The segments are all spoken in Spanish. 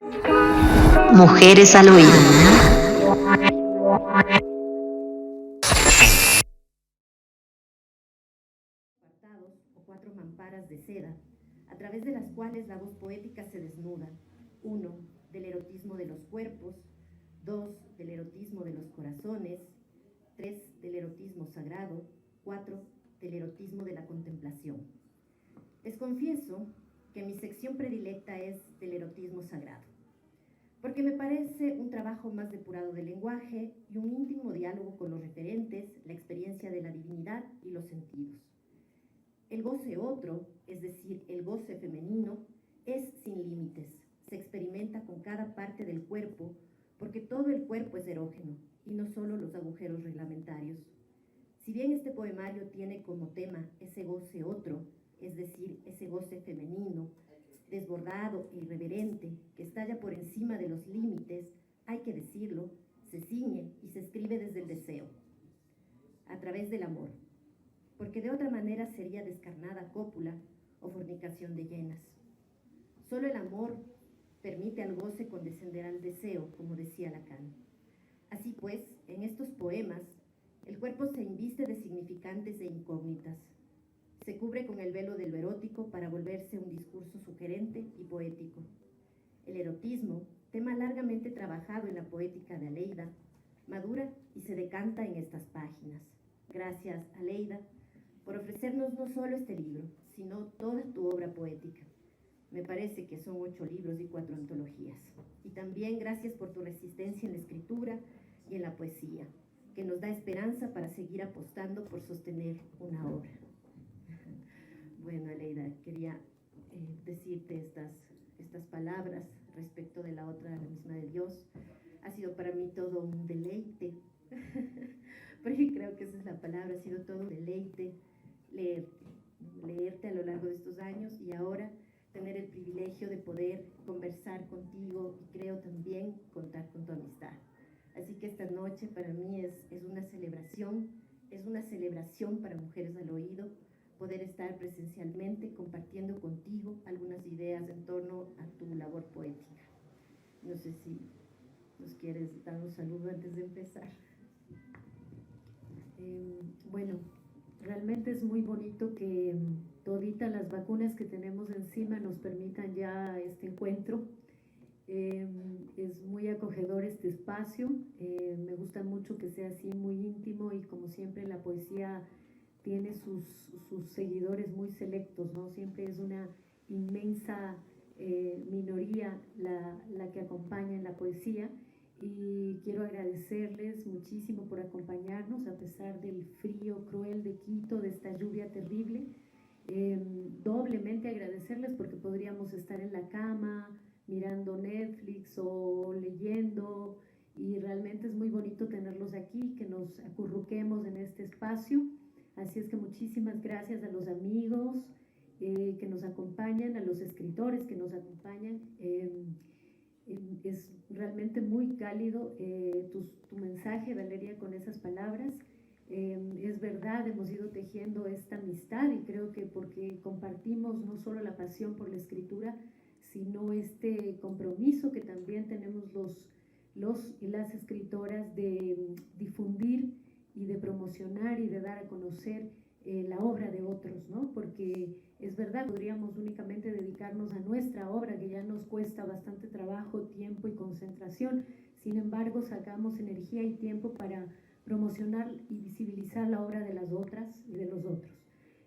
Mujeres al oído. O cuatro mamparas de seda, a través de las cuales la voz poética se desnuda. 1. Del erotismo de los cuerpos. 2. Del erotismo de los corazones. 3. Del erotismo sagrado. 4. Del erotismo de la contemplación. Les confieso que mi sección predilecta es del erotismo sagrado, porque me parece un trabajo más depurado del lenguaje y un íntimo diálogo con los referentes, la experiencia de la divinidad y los sentidos. El goce otro, es decir, el goce femenino, es sin límites, se experimenta con cada parte del cuerpo, porque todo el cuerpo es erógeno, y no solo los agujeros reglamentarios. Si bien este poemario tiene como tema ese goce otro, es decir, ese goce femenino, desbordado e irreverente, que estalla por encima de los límites, hay que decirlo, se ciñe y se escribe desde el deseo, a través del amor, porque de otra manera sería descarnada cópula o fornicación de llenas. Solo el amor permite al goce condescender al deseo, como decía Lacan. Así pues, en estos poemas, el cuerpo se inviste de significantes e incógnitas. Se cubre con el velo de lo erótico para volverse un discurso sugerente y poético. El erotismo, tema largamente trabajado en la poética de Aleida, madura y se decanta en estas páginas. Gracias, Aleida, por ofrecernos no solo este libro, sino toda tu obra poética. Me parece que son 8 libros y 4 antologías. Y también gracias por tu resistencia en la escritura y en la poesía, que nos da esperanza para seguir apostando por sostener una obra. Bueno, Aleida, quería decirte estas palabras respecto de la otra, la misma de Dios. Ha sido para mí todo un deleite, porque creo que esa es la palabra, ha sido todo un deleite leerte a lo largo de estos años y ahora tener el privilegio de poder conversar contigo y creo también contar con tu amistad. Así que esta noche para mí es una celebración para Mujeres al Oído, poder estar presencialmente compartiendo contigo algunas ideas en torno a tu labor poética. No sé si nos quieres dar un saludo antes de empezar. Bueno, realmente es muy bonito que toditas las vacunas que tenemos encima nos permitan ya este encuentro. Es muy acogedor este espacio, me gusta mucho que sea así muy íntimo y como siempre la poesía tiene sus seguidores muy selectos, ¿no? Siempre es una inmensa minoría la que acompaña en la poesía y quiero agradecerles muchísimo por acompañarnos a pesar del frío cruel de Quito, de esta lluvia terrible. Doblemente agradecerles porque podríamos estar en la cama mirando Netflix o leyendo y realmente es muy bonito tenerlos aquí, que nos acurruquemos en este espacio. Así es que muchísimas gracias a los amigos que nos acompañan, a los escritores que nos acompañan. Es realmente muy cálido tu mensaje, Valeria, con esas palabras. Es verdad, hemos ido tejiendo esta amistad y creo que porque compartimos no solo la pasión por la escritura, sino este compromiso que también tenemos los y las escritoras de difundir y de promocionar y de dar a conocer la obra de otros, ¿no? Porque es verdad, podríamos únicamente dedicarnos a nuestra obra, que ya nos cuesta bastante trabajo, tiempo y concentración. Sin embargo, sacamos energía y tiempo para promocionar y visibilizar la obra de las otras y de los otros.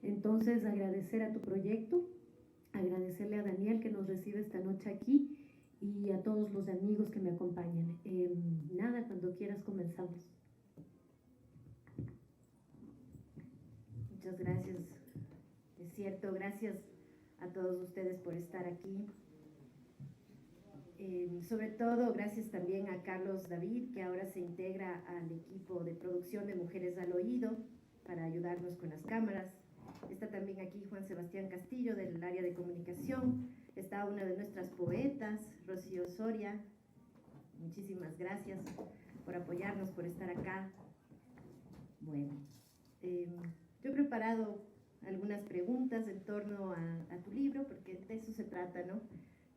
Entonces, agradecer a tu proyecto, agradecerle a Daniel que nos recibe esta noche aquí y a todos los amigos que me acompañan. Nada, cuando quieras comenzamos. Muchas gracias. Es cierto, gracias a todos ustedes por estar aquí. Sobre todo, gracias también a Carlos David, que ahora se integra al equipo de producción de Mujeres al Oído para ayudarnos con las cámaras. Está también aquí Juan Sebastián Castillo del área de comunicación. Está una de nuestras poetas, Rocío Soria. Muchísimas gracias por apoyarnos, por estar acá. Bueno, yo he preparado algunas preguntas en torno a tu libro, porque de eso se trata, ¿no?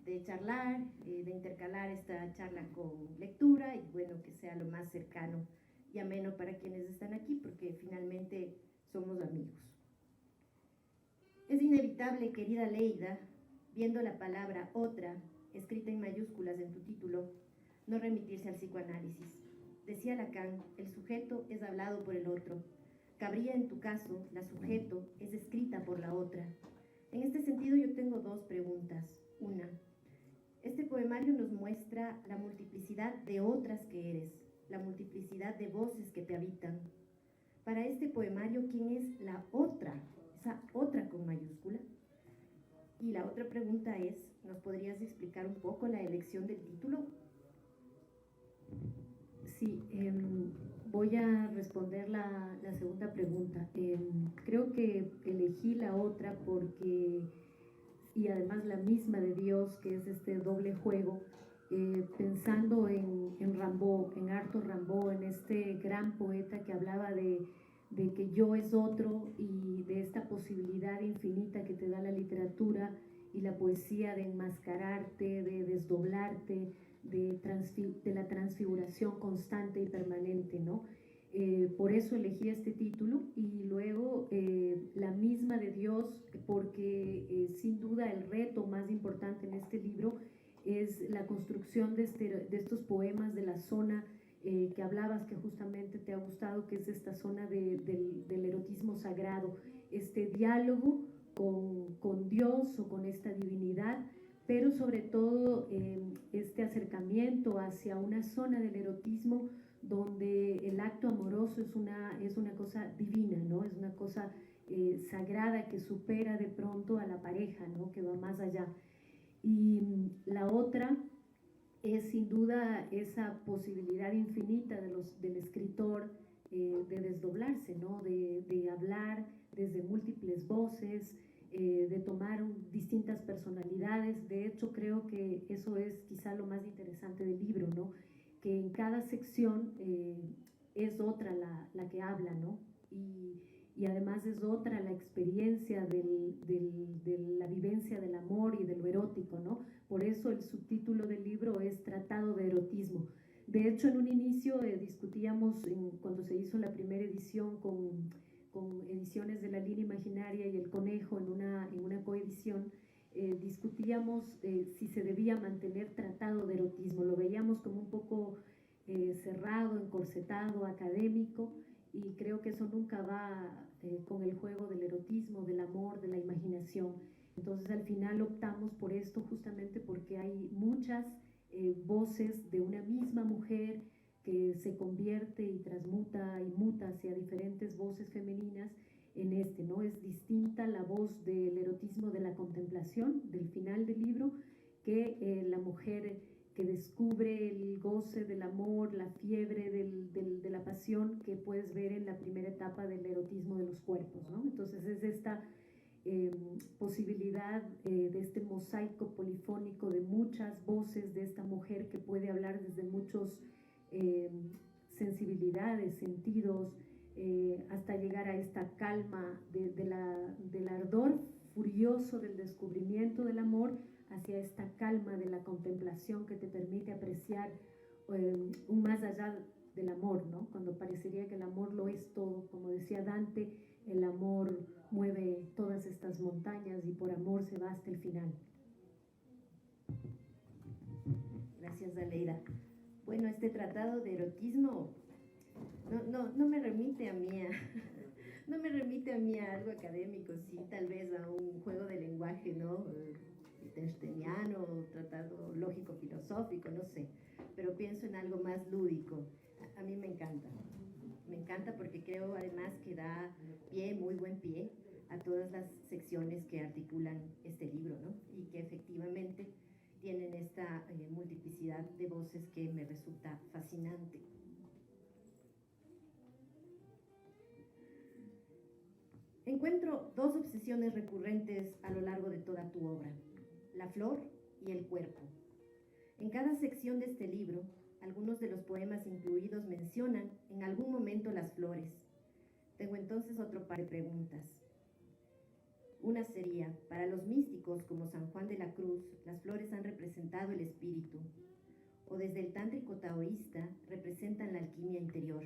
de charlar, de intercalar esta charla con lectura y bueno, que sea lo más cercano y ameno para quienes están aquí, porque finalmente somos amigos. Es inevitable, querida Leida, viendo la palabra otra, escrita en mayúsculas en tu título, no remitirse al psicoanálisis. Decía Lacan, el sujeto es hablado por el otro. Cabría en tu caso, la sujeto es escrita por la otra. En este sentido yo tengo dos preguntas. Una, este poemario nos muestra la multiplicidad de otras que eres, la multiplicidad de voces que te habitan. Para este poemario, ¿quién es la otra? Esa otra con mayúscula. Y la otra pregunta es, ¿nos podrías explicar un poco la elección del título? Sí, voy a responder la segunda pregunta. Creo que elegí la otra porque, y además la misma de Dios, que es este doble juego, pensando en Rimbaud, en Arthur Rimbaud, en este gran poeta que hablaba de que yo es otro y de esta posibilidad infinita que te da la literatura y la poesía de enmascararte, de desdoblarte, de la transfiguración constante y permanente, ¿no? Por eso elegí este título y luego la misma de Dios, porque sin duda el reto más importante en este libro es la construcción de estos poemas de la zona que hablabas, que justamente te ha gustado, que es esta zona del erotismo sagrado, este diálogo con Dios o con esta divinidad, pero sobre todo este acercamiento hacia una zona del erotismo donde el acto amoroso es una cosa divina, ¿no? Es una cosa sagrada que supera de pronto a la pareja, ¿no? Que va más allá. Y la otra es sin duda esa posibilidad infinita del escritor de desdoblarse, ¿no? De hablar desde múltiples voces, de tomar distintas personalidades. De hecho, creo que eso es quizá lo más interesante del libro, ¿no? Que en cada sección es otra la que habla, ¿no? Y además es otra la experiencia de la vivencia del amor y de lo erótico, ¿no? Por eso el subtítulo del libro es Tratado de Erotismo. De hecho, en un inicio discutíamos, cuando se hizo la primera edición con ediciones de La Línea Imaginaria y El Conejo en una coedición, discutíamos si se debía mantener Tratado de Erotismo. Lo veíamos como un poco cerrado, encorsetado, académico, y creo que eso nunca va con el juego del erotismo, del amor, de la imaginación. Entonces al final optamos por esto justamente porque hay muchas voces de una misma mujer que se convierte y transmuta y muta hacia diferentes voces femeninas en este, ¿no? Es distinta la voz del erotismo de la contemplación, del final del libro, que la mujer que descubre el goce del amor, la fiebre de la pasión que puedes ver en la primera etapa del erotismo de los cuerpos, ¿no? Entonces es esta posibilidad de este mosaico polifónico de muchas voces de esta mujer que puede hablar desde muchos sensibilidades, sentidos, hasta llegar a esta calma del ardor furioso del descubrimiento del amor, hacia esta calma de la contemplación que te permite apreciar un más allá del amor, ¿no? Cuando parecería que el amor lo es todo, como decía Dante, el amor mueve todas estas montañas y por amor se va hasta el final. Gracias, Aleida. Bueno, este tratado de erotismo no me remite a mí no me remite a mí a algo académico, sí, tal vez a un juego de lenguaje, ¿no? Wittgensteiniano, tratado lógico-filosófico, no sé, pero pienso en algo más lúdico. A mí me encanta porque creo además que da pie, muy buen pie, a todas las secciones que articulan este libro, ¿no? Y que efectivamente tienen esta multiplicidad de voces que me resulta fascinante. Encuentro dos obsesiones recurrentes a lo largo de toda tu obra: la flor y el cuerpo. En cada sección de este libro, algunos de los poemas incluidos mencionan en algún momento las flores. Tengo entonces otro par de preguntas. Una sería, para los místicos como San Juan de la Cruz, las flores han representado el espíritu, o desde el tántrico taoísta representan la alquimia interior.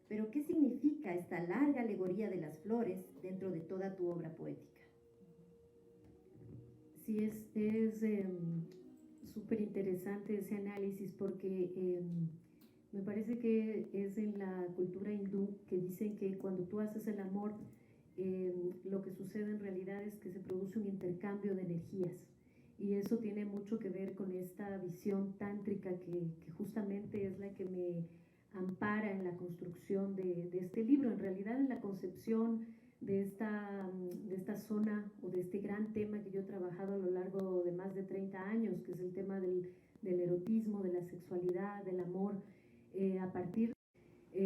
Pero, ¿qué significa esta larga alegoría de las flores dentro de toda tu obra poética? Sí, es súper interesante ese análisis porque me parece que es en la cultura hindú que dicen que cuando tú haces el amor, lo que sucede en realidad es que se produce un intercambio de energías. Y eso tiene mucho que ver con esta visión tántrica que justamente es la que me ampara en la construcción de este libro, en realidad en la concepción de esta zona o de este gran tema que yo he trabajado a lo largo de más de 30 años, que es el tema del erotismo, de la sexualidad, del amor.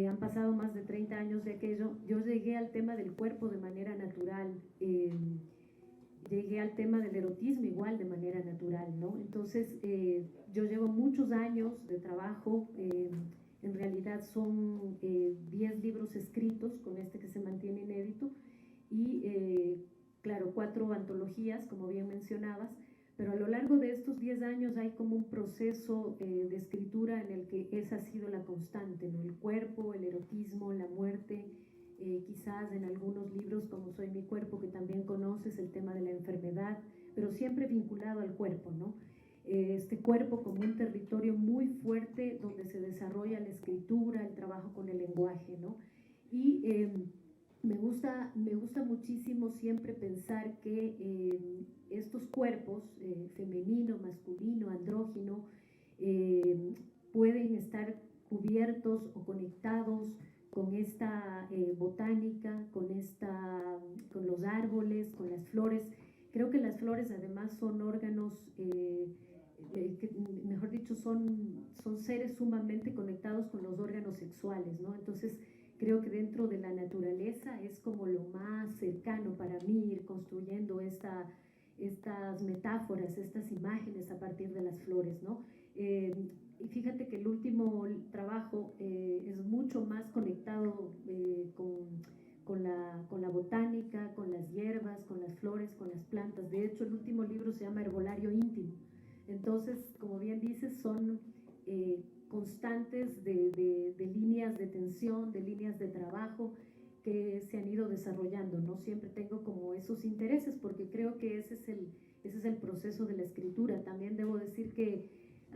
Han pasado más de 30 años de aquello, yo llegué al tema del cuerpo de manera natural, llegué al tema del erotismo igual de manera natural, ¿no? Entonces, yo llevo muchos años de trabajo, en realidad son 10 libros escritos con este que se mantiene inédito y, claro, 4 antologías, como bien mencionabas, pero a lo largo de estos 10 años hay como un proceso de escritura en el que esa ha sido la constante, ¿no? El cuerpo, el erotismo, la muerte, quizás en algunos libros como Soy mi cuerpo, que también conoces, el tema de la enfermedad, pero siempre vinculado al cuerpo, ¿no? Este cuerpo como un territorio muy fuerte donde se desarrolla la escritura, el trabajo con el lenguaje, ¿no? Y me gusta muchísimo siempre pensar que estos cuerpos, femenino, masculino, andrógino, pueden estar cubiertos o conectados con esta botánica, con los árboles, con las flores. Creo que las flores además son órganos, mejor dicho, son seres sumamente conectados con los órganos sexuales, ¿no? Entonces, creo que dentro de la naturaleza es como lo más cercano para mí ir construyendo estas metáforas, estas imágenes a partir de las flores, ¿no? Y fíjate que el último trabajo es mucho más conectado con la botánica, con las hierbas, con las flores, con las plantas. De hecho, el último libro se llama Herbolario Íntimo. Entonces, como bien dices, son constantes de líneas de tensión, de líneas de trabajo que se han ido desarrollando. No siempre tengo como esos intereses porque creo que ese es el proceso de la escritura. También debo decir que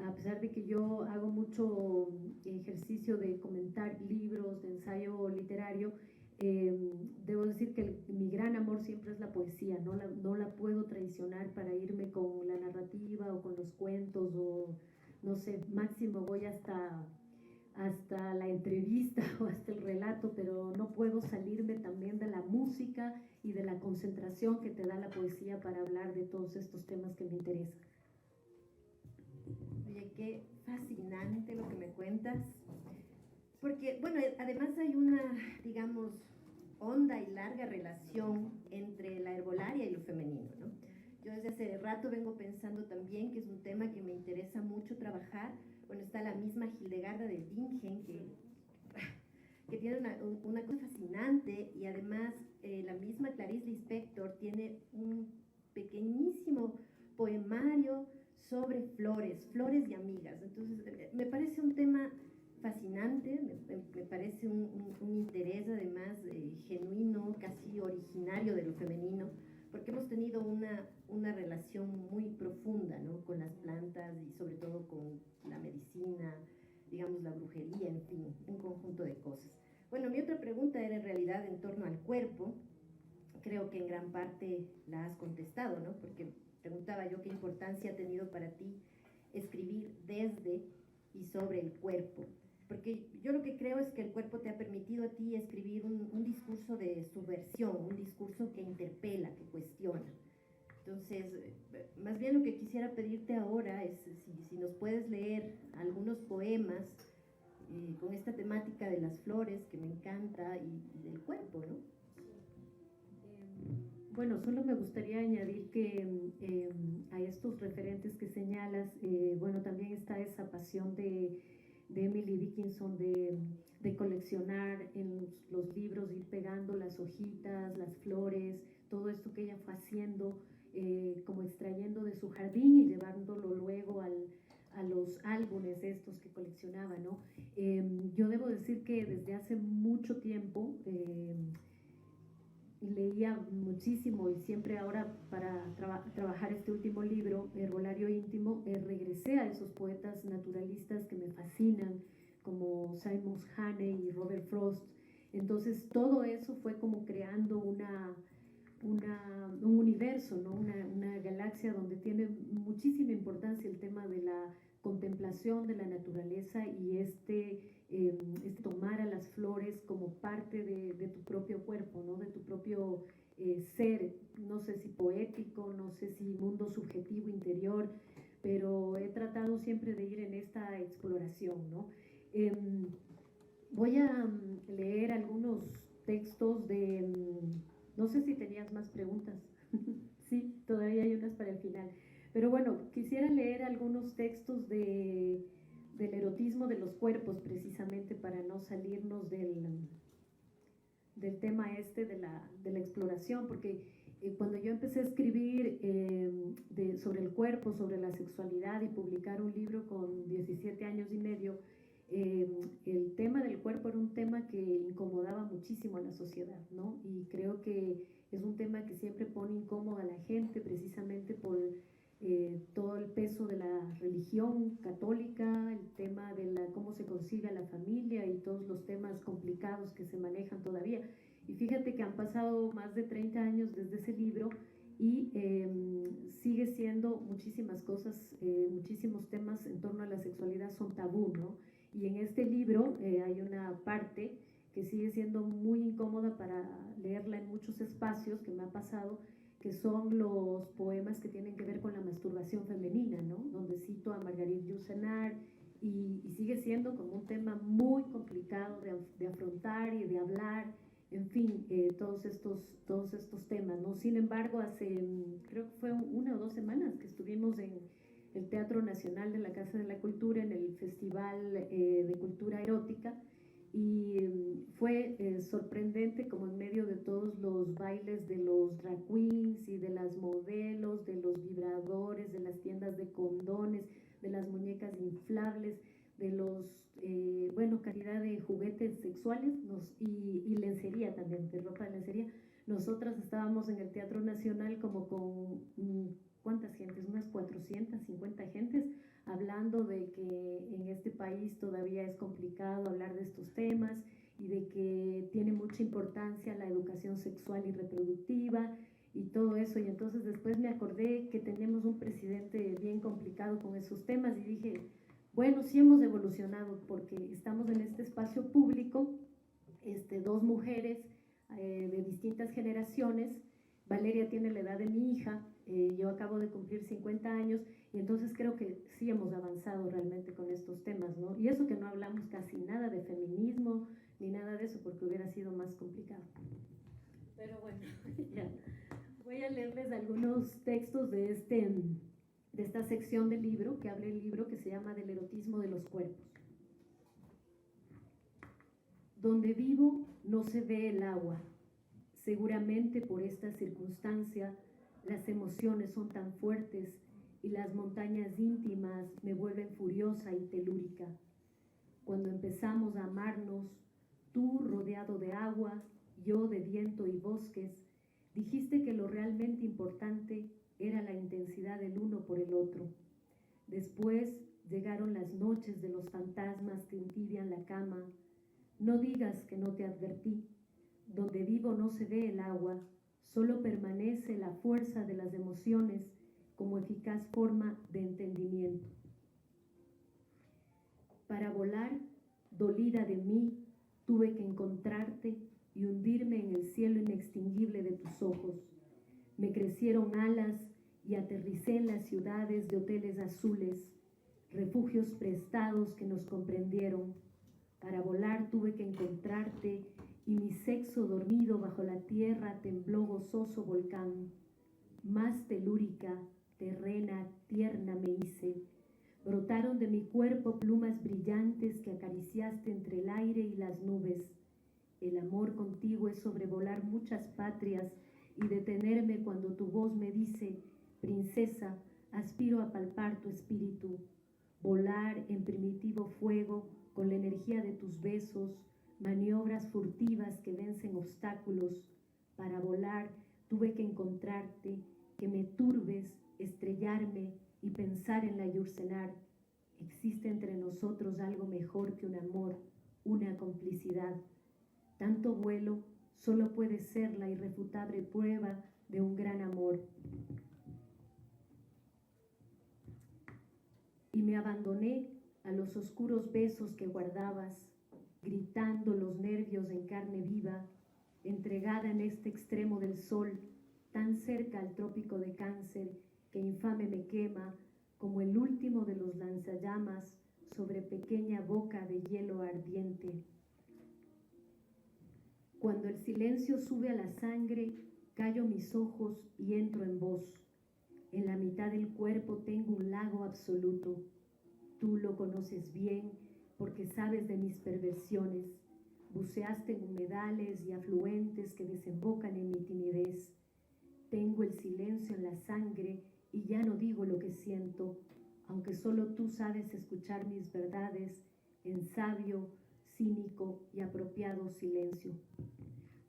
a pesar de que yo hago mucho ejercicio de comentar libros, de ensayo literario, debo decir que mi gran amor siempre es la poesía, no la puedo traicionar para irme con la narrativa o con los cuentos o no sé, máximo voy hasta la entrevista o hasta el relato, pero no puedo salirme también de la música y de la concentración que te da la poesía para hablar de todos estos temas que me interesan. Oye, qué fascinante lo que me cuentas, porque, bueno, además hay una, digamos, honda y larga relación entre la herbolaria y lo femenino, ¿no? Yo desde hace rato vengo pensando también que es un tema que me interesa mucho trabajar. Bueno, está la misma Hildegarda de Bingen, que tiene una cosa fascinante, y además la misma Clarice Lispector tiene un pequeñísimo poemario sobre flores y amigas. Entonces, me parece un tema fascinante, me parece un interés además genuino, casi originario de lo femenino, porque hemos tenido una relación muy profunda, ¿no?, con las plantas y sobre todo con la medicina, digamos la brujería, en fin, un conjunto de cosas. Bueno, mi otra pregunta era en realidad en torno al cuerpo. Creo que en gran parte la has contestado, ¿no? Porque preguntaba yo qué importancia ha tenido para ti escribir desde y sobre el cuerpo. Porque yo lo que creo es que el cuerpo te ha permitido a ti escribir un discurso de subversión, un discurso que interpela, que cuestiona. Entonces, más bien lo que quisiera pedirte ahora es si nos puedes leer algunos poemas con esta temática de las flores que me encanta y del cuerpo, ¿no? Bueno, solo me gustaría añadir que a estos referentes que señalas, bueno, también está esa pasión de Emily Dickinson de coleccionar en los libros, ir pegando las hojitas, las flores, todo esto que ella fue haciendo, como extrayendo de su jardín y llevándolo luego a los álbumes estos que coleccionaba, ¿no? Yo debo decir que desde hace mucho tiempo leía muchísimo y siempre ahora para trabajar este último libro, Herbolario Íntimo, regresé a esos poetas naturalistas que me fascinan, como Simon Haney y Robert Frost. Entonces todo eso fue como creando un universo, ¿no? Una galaxia donde tiene muchísima importancia el tema de la contemplación de la naturaleza y tomar a las flores como parte de tu propio cuerpo, ¿no? De tu propio ser, no sé si poético, no sé si mundo subjetivo interior, pero he tratado siempre de ir en esta exploración, ¿no? Voy a leer algunos textos no sé si tenías más preguntas. Sí, todavía hay unas para el final. Pero bueno, quisiera leer algunos textos del erotismo de los cuerpos, precisamente para no salirnos del tema de la exploración, porque cuando yo empecé a escribir sobre el cuerpo, sobre la sexualidad y publicar un libro con 17 años y medio, el tema del cuerpo era un tema que incomodaba muchísimo a la sociedad, ¿no? Y creo que es un tema que siempre pone incómoda a la gente, precisamente por todo el peso de la religión católica, el tema de cómo se concibe a la familia y todos los temas complicados que se manejan todavía. Y fíjate que han pasado más de 30 años desde ese libro y sigue siendo muchísimas cosas, muchísimos temas en torno a la sexualidad son tabú, ¿no? Y en este libro hay una parte que sigue siendo muy incómoda para leerla en muchos espacios que me ha pasado, que son los poemas que tienen que ver con la masturbación femenina, ¿no? Donde cito a Marguerite Yourcenar y sigue siendo como un tema muy complicado de afrontar y de hablar, en fin, todos estos temas, ¿no? Sin embargo, hace, creo que fue 1 o 2 semanas que estuvimos en el Teatro Nacional de la Casa de la Cultura, en el Festival de Cultura Erótica, y fue sorprendente como en medio de todos los bailes de los drag queens y de las modelos, de los vibradores, de las tiendas de condones, de las muñecas inflables, de cantidad de juguetes sexuales y lencería también, de ropa de lencería. Nosotras estábamos en el Teatro Nacional como con ¿cuántas gentes? Unas 450 gentes, hablando de que en este país todavía es complicado hablar de estos temas y de que tiene mucha importancia la educación sexual y reproductiva y todo eso. Y entonces después me acordé que tenemos un presidente bien complicado con esos temas y dije, bueno, sí hemos evolucionado porque estamos en este espacio público, 2 mujeres de distintas generaciones. Valeria tiene la edad de mi hija, yo acabo de cumplir 50 años y entonces creo que sí hemos avanzado realmente con estos temas, ¿no? Y eso que no hablamos casi nada de feminismo ni nada de eso porque hubiera sido más complicado. Pero bueno, ya. Voy a leerles algunos textos de esta sección del libro, que habla el libro que se llama Del erotismo de los cuerpos. Donde vivo no se ve el agua. Seguramente por esta circunstancia las emociones son tan fuertes y las montañas íntimas me vuelven furiosa y telúrica. Cuando empezamos a amarnos, tú rodeado de agua, yo de viento y bosques, dijiste que lo realmente importante era la intensidad del uno por el otro. Después llegaron las noches de los fantasmas que entibian la cama. No digas que no te advertí. Donde vivo no se ve el agua, solo permanece la fuerza de las emociones como eficaz forma de entendimiento. Para volar, dolida de mí, tuve que encontrarte y hundirme en el cielo inextinguible de tus ojos. Me crecieron alas y aterricé en las ciudades de hoteles azules, refugios prestados que nos comprendieron. Para volar tuve que encontrarte y mi sexo dormido bajo la tierra tembló gozoso volcán. Más telúrica, terrena, tierna me hice. Brotaron de mi cuerpo plumas brillantes que acariciaste entre el aire y las nubes. El amor contigo es sobrevolar muchas patrias y detenerme cuando tu voz me dice: princesa, aspiro a palpar tu espíritu, volar en primitivo fuego con la energía de tus besos, maniobras furtivas que vencen obstáculos. Para volar tuve que encontrarte, que me turbes, estrellarme y pensar en la Yursenar. Existe entre nosotros algo mejor que un amor, una complicidad. Tanto vuelo solo puede ser la irrefutable prueba de un gran amor. Y me abandoné a los oscuros besos que guardabas, gritando los nervios en carne viva, entregada en este extremo del sol, tan cerca al trópico de Cáncer, que infame me quema, como el último de los lanzallamas sobre pequeña boca de hielo ardiente. Cuando el silencio sube a la sangre, callo mis ojos y entro en vos. En la mitad del cuerpo tengo un lago absoluto. Tú lo conoces bien porque sabes de mis perversiones. Buceaste en humedales y afluentes que desembocan en mi timidez. Tengo el silencio en la sangre y ya no digo lo que siento, aunque solo tú sabes escuchar mis verdades en sabio, cínico y apropiado silencio.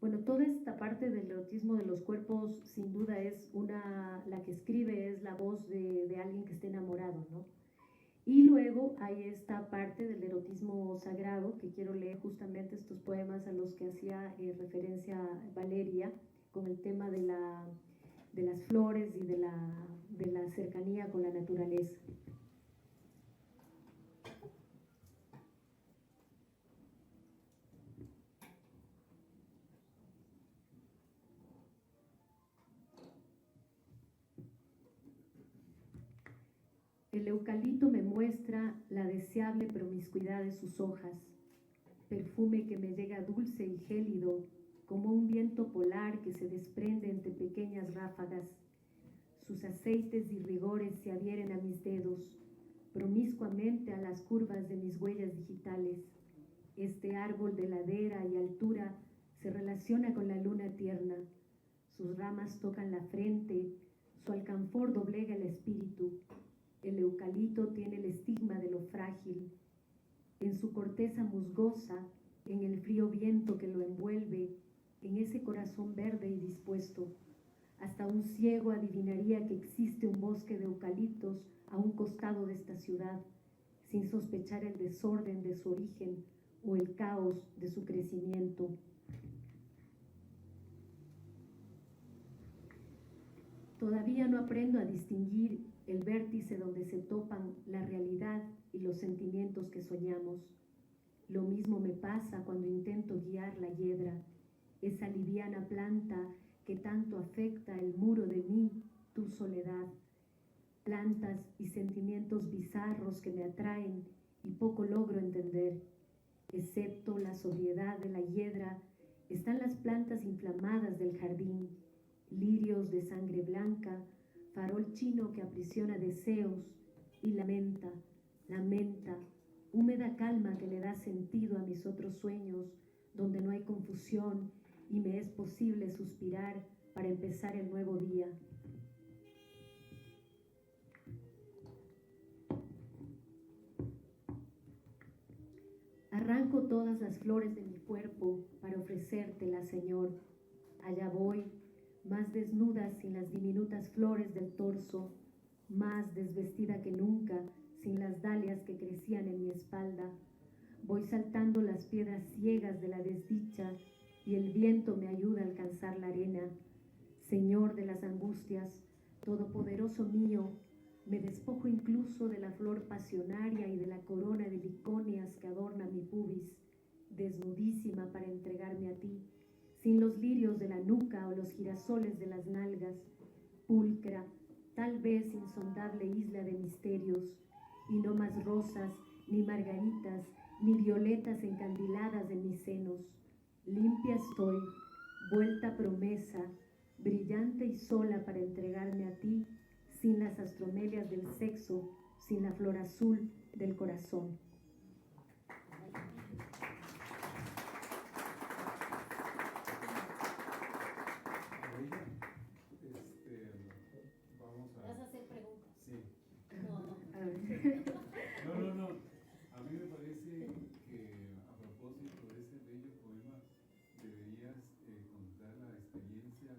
Bueno, toda esta parte del erotismo de los cuerpos, sin duda la que escribe es la voz de alguien que esté enamorado, ¿no? Y luego hay esta parte del erotismo sagrado, que quiero leer justamente estos poemas a los que hacía referencia Valeria, con el tema de las flores y de la cercanía con la naturaleza. El eucalipto me muestra la deseable promiscuidad de sus hojas, perfume que me llega dulce y gélido, como un viento polar que se desprende entre pequeñas ráfagas. Sus aceites y rigores se adhieren a mis dedos, promiscuamente a las curvas de mis huellas digitales. Este árbol de ladera y altura se relaciona con la luna tierna. Sus ramas tocan la frente, su alcanfor doblega el espíritu. El eucalipto tiene el estigma de lo frágil. En su corteza musgosa, en el frío viento que lo envuelve, en ese corazón verde y dispuesto. Hasta un ciego adivinaría que existe un bosque de eucaliptos a un costado de esta ciudad, sin sospechar el desorden de su origen o el caos de su crecimiento. Todavía no aprendo a distinguir el vértice donde se topan la realidad y los sentimientos que soñamos. Lo mismo me pasa cuando intento guiar la hiedra, esa liviana planta que tanto afecta el muro de mí, tu soledad. Plantas y sentimientos bizarros que me atraen y poco logro entender. Excepto la sobriedad de la hiedra, están las plantas inflamadas del jardín, lirios de sangre blanca, farol chino que aprisiona deseos y lamenta, húmeda calma que le da sentido a mis otros sueños, donde no hay confusión y me es posible suspirar para empezar el nuevo día. Arranco todas las flores de mi cuerpo para ofrecértelas, Señor. Allá voy, más desnuda sin las diminutas flores del torso, más desvestida que nunca sin las dalias que crecían en mi espalda. Voy saltando las piedras ciegas de la desdicha y el viento me ayuda a alcanzar la arena. Señor de las angustias, todopoderoso mío, me despojo incluso de la flor pasionaria y de la corona de liconias que adorna mi pubis, desnudísima para entregarme a ti, sin los lirios de la nuca o los girasoles de las nalgas, pulcra, tal vez insondable isla de misterios, y no más rosas, ni margaritas, ni violetas encandiladas en mis senos. Limpia estoy, vuelta promesa, brillante y sola para entregarme a ti, sin las astromelias del sexo, sin la flor azul del corazón. No. A mí me parece que a propósito de ese bello poema deberías contar la experiencia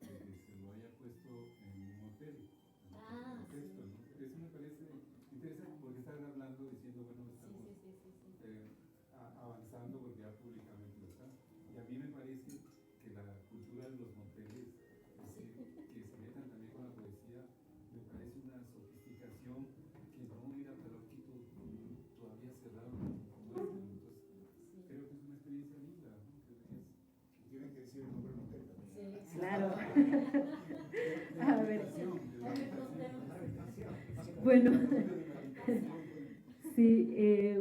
de que se lo haya puesto en un hotel. Texto, ¿no? Eso me parece interesante porque están hablando diciendo, bueno, estamos avanzando porque ya públicamente lo está. Y a mí me parece que la cultura de los moteles, es decir, que se metan también con la poesía, me parece una sofisticación que no ir a Talauquito todavía cerrado como este. Entonces, creo que es una experiencia linda, ¿no? Tienen que decir el nombre del hotel también. Sí, claro. A ver. Bueno, sí,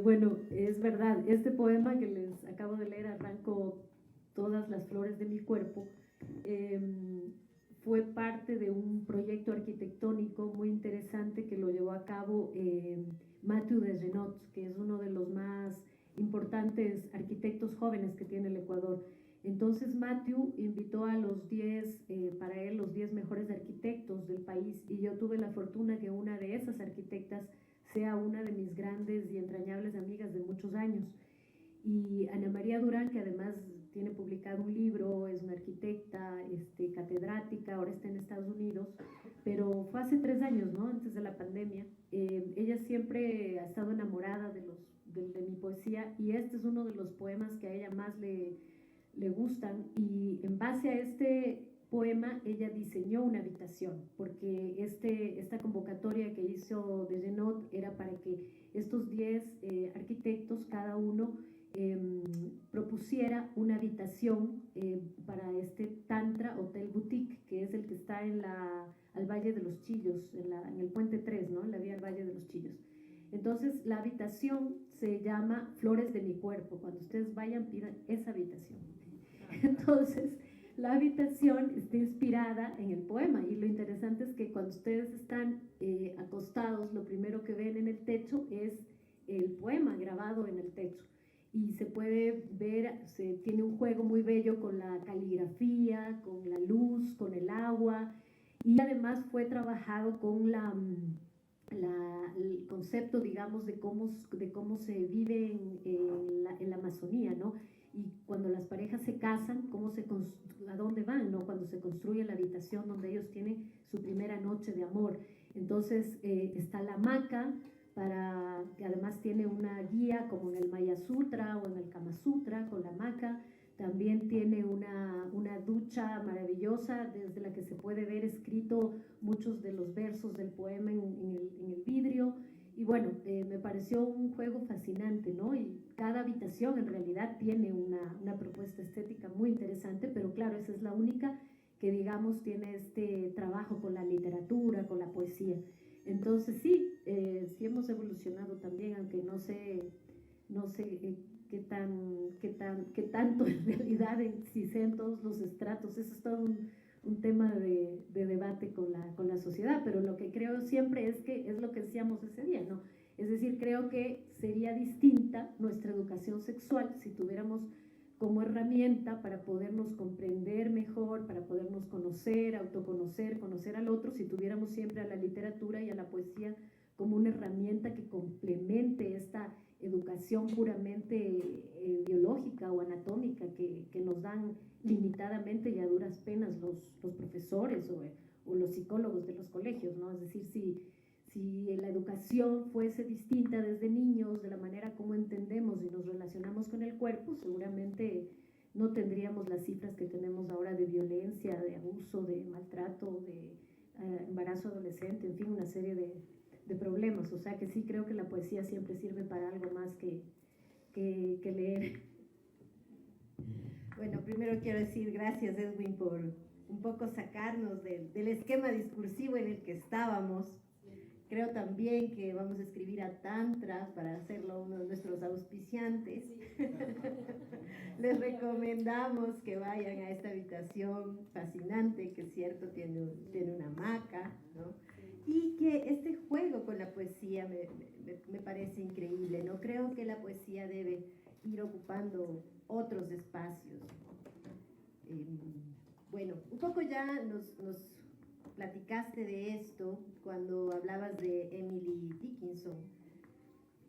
bueno, es verdad, este poema que les acabo de leer, Arranco todas las flores de mi cuerpo, fue parte de un proyecto arquitectónico muy interesante que lo llevó a cabo Mathieu Desgenot, que es uno de los más importantes arquitectos jóvenes que tiene el Ecuador. Entonces Mathieu invitó a los 10, para él los 10 mejores arquitectos del país, y yo tuve la fortuna que una de esas arquitectas sea una de mis grandes y entrañables amigas de muchos años. Y Ana María Durán, que además tiene publicado un libro, es una arquitecta, catedrática, ahora está en Estados Unidos, pero fue hace 3 años, ¿no? Antes de la pandemia. Ella siempre ha estado enamorada de mi poesía, y este es uno de los poemas que a ella más le gustan, y en base a este poema ella diseñó una habitación, porque esta convocatoria que hizo Desgenot era para que estos 10 arquitectos, cada uno propusiera una habitación para este Tantra Hotel Boutique, que es el que está al Valle de los Chillos, en el Puente 3, ¿no? En la vía al Valle de los Chillos. Entonces la habitación se llama Flores de mi cuerpo. Cuando ustedes vayan, pidan esa habitación. Entonces la habitación está inspirada en el poema, y lo interesante es que cuando ustedes están acostados, lo primero que ven en el techo es el poema grabado en el techo, y se puede ver, tiene un juego muy bello con la caligrafía, con la luz, con el agua, y además fue trabajado con el concepto, digamos, de cómo se vive en la Amazonía, ¿no? Y cuando las parejas se casan, a dónde van, ¿no? Cuando se construye la habitación donde ellos tienen su primera noche de amor. Entonces está la hamaca, que además tiene una guía como en el Maya Sutra o en el Kama Sutra con la hamaca. También tiene una ducha maravillosa desde la que se puede ver escrito muchos de los versos del poema en el vidrio. Y bueno, me pareció un juego fascinante, ¿no? Y cada habitación en realidad tiene una propuesta estética muy interesante, pero claro, esa es la única que, digamos, tiene este trabajo con la literatura, con la poesía. Entonces sí hemos evolucionado también, aunque no sé qué tanto en realidad, si sea en todos los estratos. Eso es todo un tema de debate con la sociedad, pero lo que creo siempre es que es lo que decíamos ese día, ¿no? Es decir, creo que sería distinta nuestra educación sexual si tuviéramos como herramienta para podernos comprender mejor, para podernos conocer, autoconocer, conocer al otro, si tuviéramos siempre a la literatura y a la poesía como una herramienta que complemente esta educación puramente biológica o anatómica que nos dan limitadamente y a duras penas los profesores o los psicólogos de los colegios, ¿no? Es decir, si la educación fuese distinta desde niños, de la manera como entendemos y nos relacionamos con el cuerpo, seguramente no tendríamos las cifras que tenemos ahora de violencia, de abuso, de maltrato, de embarazo adolescente, en fin, una serie de problemas. O sea que sí creo que la poesía siempre sirve para algo más que leer. Bueno, primero quiero decir gracias, Edwin, por un poco sacarnos del esquema discursivo en el que estábamos. Creo también que vamos a escribir a Tantra para hacerlo uno de nuestros auspiciantes. Les recomendamos que vayan a esta habitación fascinante, que es cierto, tiene una hamaca, ¿no? Y que este juego con la poesía me parece increíble, ¿no? Creo que la poesía debe ir ocupando otros espacios. Bueno, un poco ya nos platicaste de esto cuando hablabas de Emily Dickinson,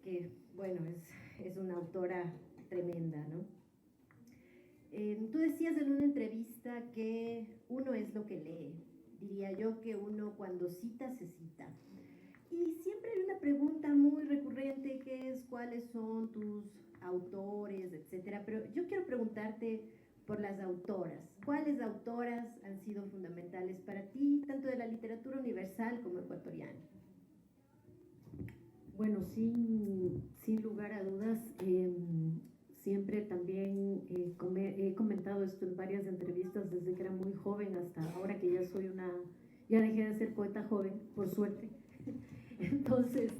que bueno, es una autora tremenda, ¿no? Tú decías en una entrevista que uno es lo que lee. Diría yo que uno cuando cita, se cita. Y siempre hay una pregunta muy recurrente que es cuáles son tus autores, etcétera. Pero yo quiero preguntarte por las autoras. ¿Cuáles autoras han sido fundamentales para ti, tanto de la literatura universal como ecuatoriana? Bueno, sin lugar a dudas, siempre también he comentado esto en varias entrevistas desde que era muy joven hasta ahora que ya dejé de ser poeta joven, por suerte. Entonces,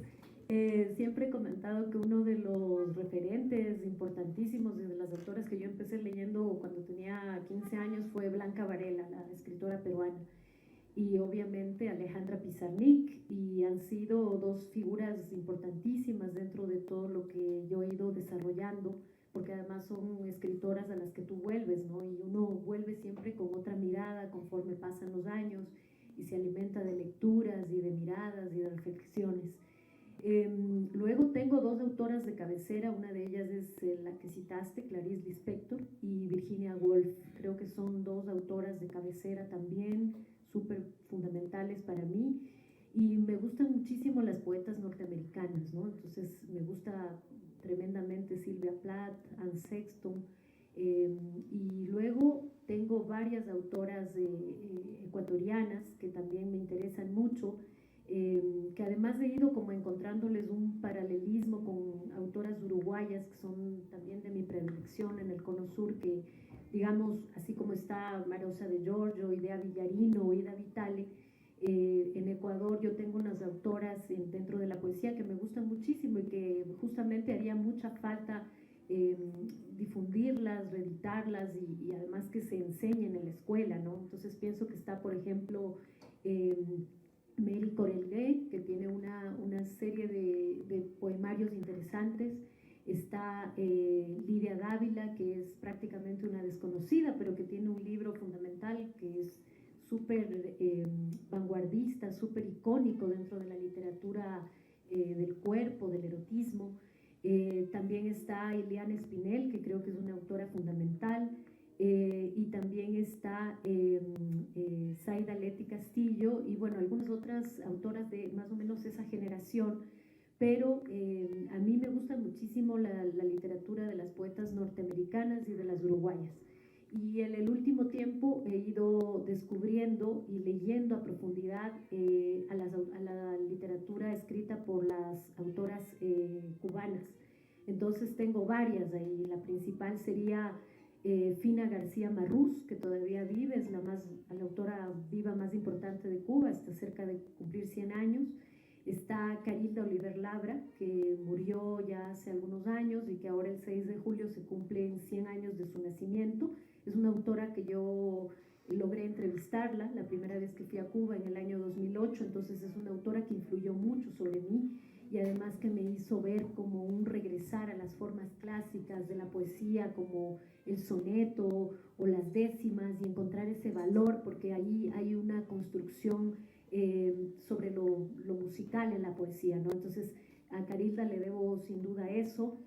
siempre he comentado que uno de los referentes importantísimos de las autoras que yo empecé leyendo cuando tenía 15 años fue Blanca Varela, la escritora peruana, y obviamente Alejandra Pizarnik, y han sido dos figuras importantísimas dentro de todo lo que yo he ido desarrollando, porque además son escritoras a las que tú vuelves, ¿no? Y uno vuelve siempre con otra mirada conforme pasan los años y se alimenta de lecturas y de miradas y de reflexiones. Luego tengo dos autoras de cabecera, una de ellas es la que citaste, Clarice Lispector, y Virginia Woolf. Creo que son dos autoras de cabecera también, súper fundamentales para mí, y me gustan muchísimo las poetas norteamericanas, ¿no? Entonces me gusta tremendamente Sylvia Plath, Anne Sexton, y luego tengo varias autoras ecuatorianas que también me interesan mucho, que además he ido como encontrándoles un paralelismo con autoras uruguayas que son también de mi predilección en el Cono Sur, que digamos, así como está Marosa de Giorgio, Idea Villarino, Ida Vitale, en Ecuador yo tengo unas autoras dentro de la poesía que me gustan muchísimo y que justamente haría mucha falta difundirlas, reeditarlas y además que se enseñen en la escuela, ¿no? Entonces pienso que está, por ejemplo, Mary Corelgué, que tiene una serie de poemarios interesantes. Está Lidia Dávila, que es prácticamente una desconocida, pero que tiene un libro fundamental que es súper vanguardista, súper icónico dentro de la literatura del cuerpo, del erotismo. También está Eliana Espinel, que creo que es una autora fundamental. Y también está Zaida Leti Castillo y bueno, algunas otras autoras de más o menos esa generación, pero a mí me gusta muchísimo la literatura de las poetas norteamericanas y de las uruguayas. Y en el último tiempo he ido descubriendo y leyendo a profundidad a la literatura escrita por las autoras cubanas. Entonces tengo varias ahí. La principal sería Fina García Marrús, que todavía vive, es la autora viva más importante de Cuba, está cerca de cumplir 100 años. Está Carilda Oliver Labra, que murió ya hace algunos años y que ahora el 6 de julio se cumplen 100 años de su nacimiento. Es una autora que yo logré entrevistarla la primera vez que fui a Cuba en el año 2008, entonces es una autora que influyó mucho sobre mí y además que me hizo ver como un regresar a las formas clásicas de la poesía, como el soneto o las décimas, y encontrar ese valor, porque ahí hay una construcción sobre lo musical en la poesía, ¿no? Entonces a Carilda le debo sin duda eso.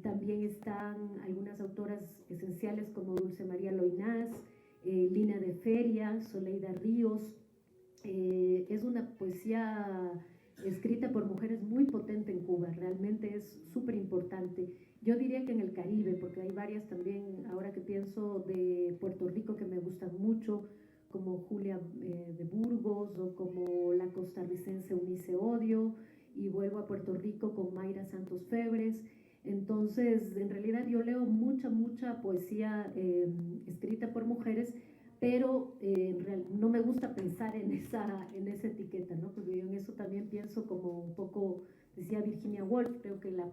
También están algunas autoras esenciales como Dulce María Loinás, Lina de Feria, Soleida Ríos. Es una poesía escrita por mujeres muy potente en Cuba, realmente es súper importante. Yo diría que en el Caribe, porque hay varias también, ahora que pienso, de Puerto Rico que me gustan mucho, como Julia de Burgos o como la costarricense Unice Odio, y vuelvo a Puerto Rico con Mayra Santos Febres. Entonces, en realidad yo leo mucha poesía escrita por mujeres, pero no me gusta pensar en esa etiqueta, ¿no? Porque yo en eso también pienso como un poco, decía Virginia Woolf, creo que la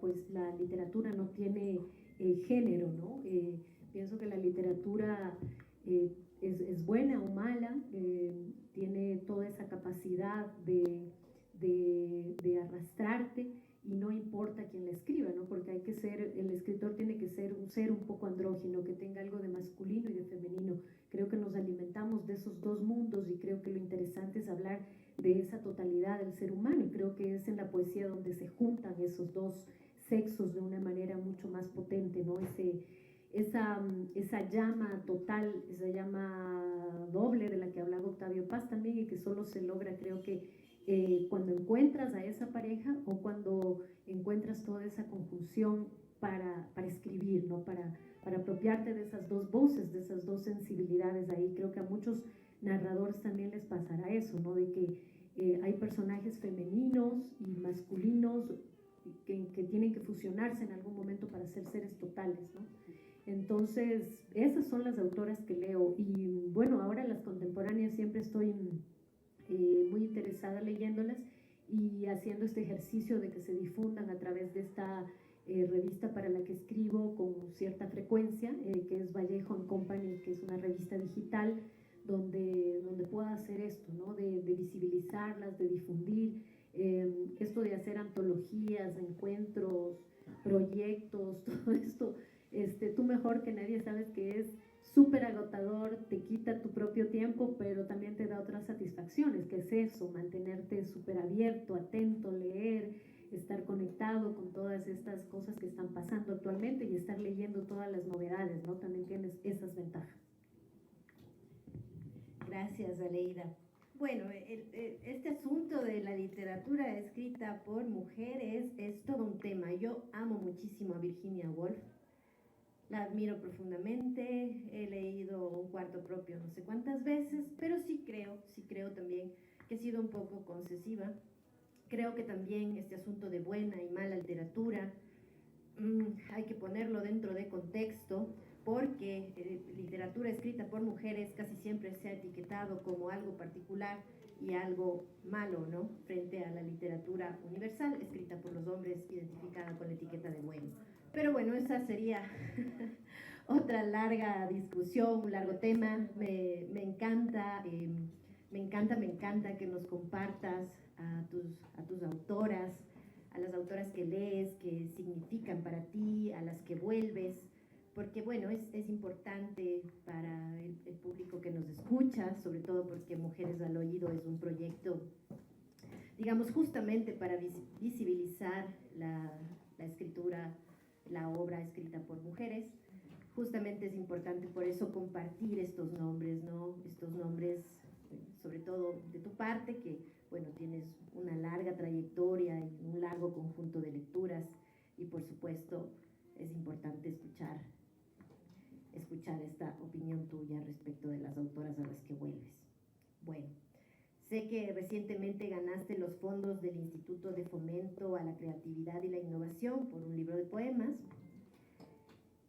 literatura no tiene género, ¿no? Pienso que la literatura es buena o mala, tiene toda esa capacidad de arrastrarte y no importa quién la escriba, ¿no? Porque hay que ser, el escritor tiene que ser un ser un poco andrógino, que tenga algo de masculino y de femenino. Creo que nos alimentamos de esos dos mundos y creo que lo interesante es hablar de esa totalidad del ser humano, y creo que es en la poesía donde se juntan esos dos sexos de una manera mucho más potente, ¿no? Esa llama total, esa llama doble de la que hablaba Octavio Paz también, y que solo se logra, creo que cuando encuentras a esa pareja o cuando encuentras toda esa conjunción para escribir, ¿no? Para apropiarte de esas dos voces, de esas dos sensibilidades ahí. Creo que a muchos narradores también les pasará eso, ¿no? De que hay personajes femeninos y masculinos que tienen que fusionarse en algún momento para ser seres totales, ¿no? Entonces, esas son las autoras que leo. Y bueno, ahora las contemporáneas siempre estoy muy interesada leyéndolas y haciendo este ejercicio de que se difundan a través de esta revista para la que escribo con cierta frecuencia, que es Vallejo & Company, que es una revista digital donde pueda hacer esto, ¿no? De visibilizarlas, de difundir, esto de hacer antologías, encuentros, proyectos, todo esto. Tú mejor que nadie sabes que es súper agotador, te quita tu propio tiempo, pero también te da otras satisfacciones, que es eso, mantenerte súper abierto, atento, leer, estar conectado con todas estas cosas que están pasando actualmente y estar leyendo todas las novedades, ¿no? También tienes esas ventajas. Gracias, Aleida. Bueno, este asunto de la literatura escrita por mujeres es todo un tema. Yo amo muchísimo a Virginia Woolf. La admiro profundamente, he leído Un cuarto propio no sé cuántas veces, pero sí creo también que he sido un poco concesiva. Creo que también este asunto de buena y mala literatura hay que ponerlo dentro de contexto, porque literatura escrita por mujeres casi siempre se ha etiquetado como algo particular y algo malo, ¿no? Frente a la literatura universal escrita por los hombres, identificada con la etiqueta de bueno. Pero bueno, esa sería otra larga discusión, un largo tema. Me encanta que nos compartas a tus autoras, a las autoras que lees, que significan para ti, a las que vuelves, porque bueno, es importante para el público que nos escucha, sobre todo porque Mujeres al Oído es un proyecto, digamos, justamente para visibilizar la escritura, la obra escrita por mujeres. Justamente es importante por eso compartir estos nombres, ¿no? Estos nombres, sobre todo de tu parte, que, bueno, tienes una larga trayectoria y un largo conjunto de lecturas, y por supuesto es importante escuchar esta opinión tuya respecto de las autoras a las que vuelves. Bueno, sé que recientemente ganaste los fondos del Instituto de Fomento a la Creatividad y la Innovación por un libro de poemas.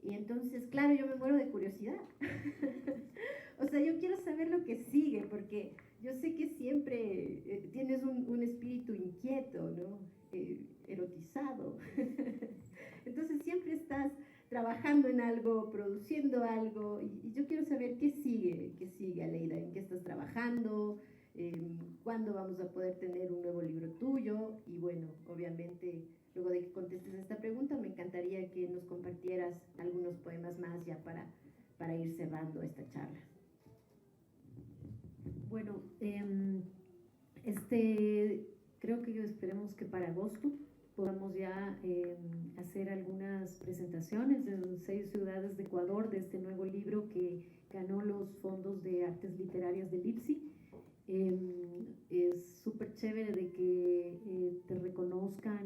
Y entonces, claro, yo me muero de curiosidad. O sea, yo quiero saber lo que sigue, porque yo sé que siempre tienes un espíritu inquieto, ¿no? Erotizado. Entonces siempre estás trabajando en algo, produciendo algo, y yo quiero saber qué sigue, Aleida, en qué estás trabajando, cuándo vamos a poder tener un nuevo libro tuyo. Y bueno, obviamente, luego de que contestes esta pregunta, me encantaría que nos compartieras algunos poemas más ya para ir cerrando esta charla. Bueno, creo que esperemos que para agosto podamos ya hacer algunas presentaciones en 6 ciudades de Ecuador de este nuevo libro que ganó los fondos de artes literarias del IPSI. Es súper chévere de que te reconozcan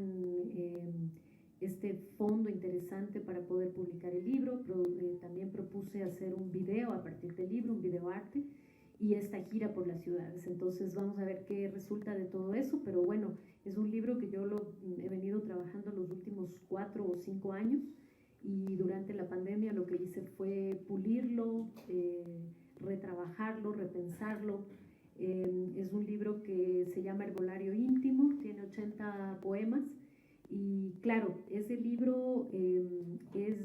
este fondo interesante para poder publicar el libro. También propuse hacer un video a partir del libro, un videoarte, y esta gira por las ciudades. Entonces vamos a ver qué resulta de todo eso, pero bueno, es un libro que yo he venido trabajando los últimos 4 o 5 años, y durante la pandemia lo que hice fue pulirlo, retrabajarlo, repensarlo. Es un libro que se llama Herbolario Íntimo, tiene 80 poemas, y claro, ese libro es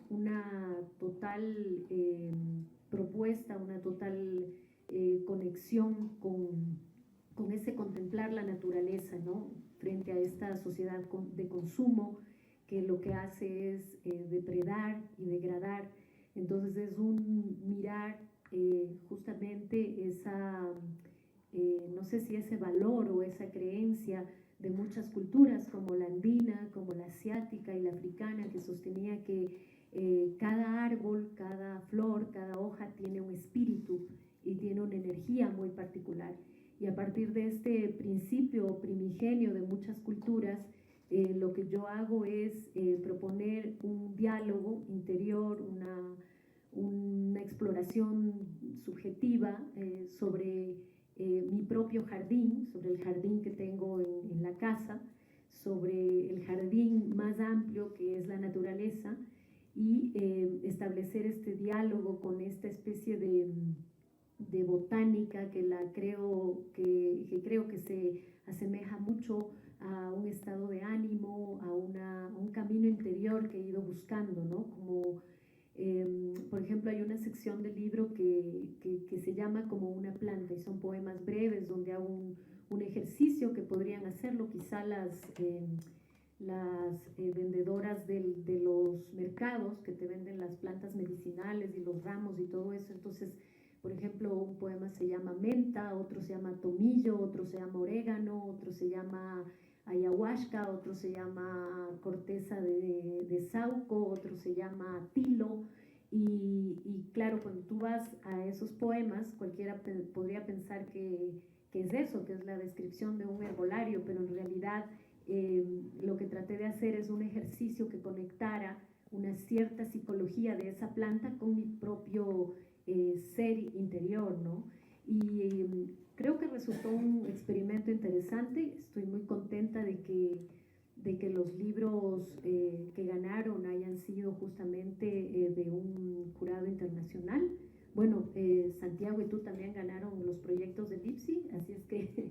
una total propuesta, una total conexión con ese contemplar la naturaleza, ¿no? frente a esta sociedad de consumo que lo que hace es depredar y degradar. Entonces es un mirar justamente esa, no sé si ese valor o esa creencia de muchas culturas como la andina, como la asiática y la africana, que sostenía que cada árbol, cada flor, cada hoja tiene un espíritu y tiene una energía muy particular. Y a partir de este principio primigenio de muchas culturas, lo que yo hago es proponer un diálogo interior, una exploración subjetiva sobre mi propio jardín, sobre el jardín que tengo en la casa, sobre el jardín más amplio que es la naturaleza, y establecer este diálogo con esta especie de botánica que creo que se asemeja mucho a un estado de ánimo, a un camino interior que he ido buscando, ¿no? Como, por ejemplo, hay una sección del libro que se llama Como una planta, y son poemas breves donde hago un ejercicio que podrían hacerlo quizá las vendedoras de los mercados que te venden las plantas medicinales y los ramos y todo eso. Entonces, por ejemplo, un poema se llama menta, otro se llama tomillo, otro se llama orégano, otro se llama ayahuasca, otro se llama corteza de sauco, otro se llama tilo. Y claro, cuando tú vas a esos poemas, cualquiera podría pensar que es eso, que es la descripción de un herbolario, pero en realidad lo que traté de hacer es un ejercicio que conectara una cierta psicología de esa planta con mi propio ser interior, ¿no? Y creo que resultó un experimento interesante. Estoy muy contenta de que los libros que ganaron hayan sido justamente de un jurado internacional. Bueno, Santiago y tú también ganaron los proyectos de IPSI, así es que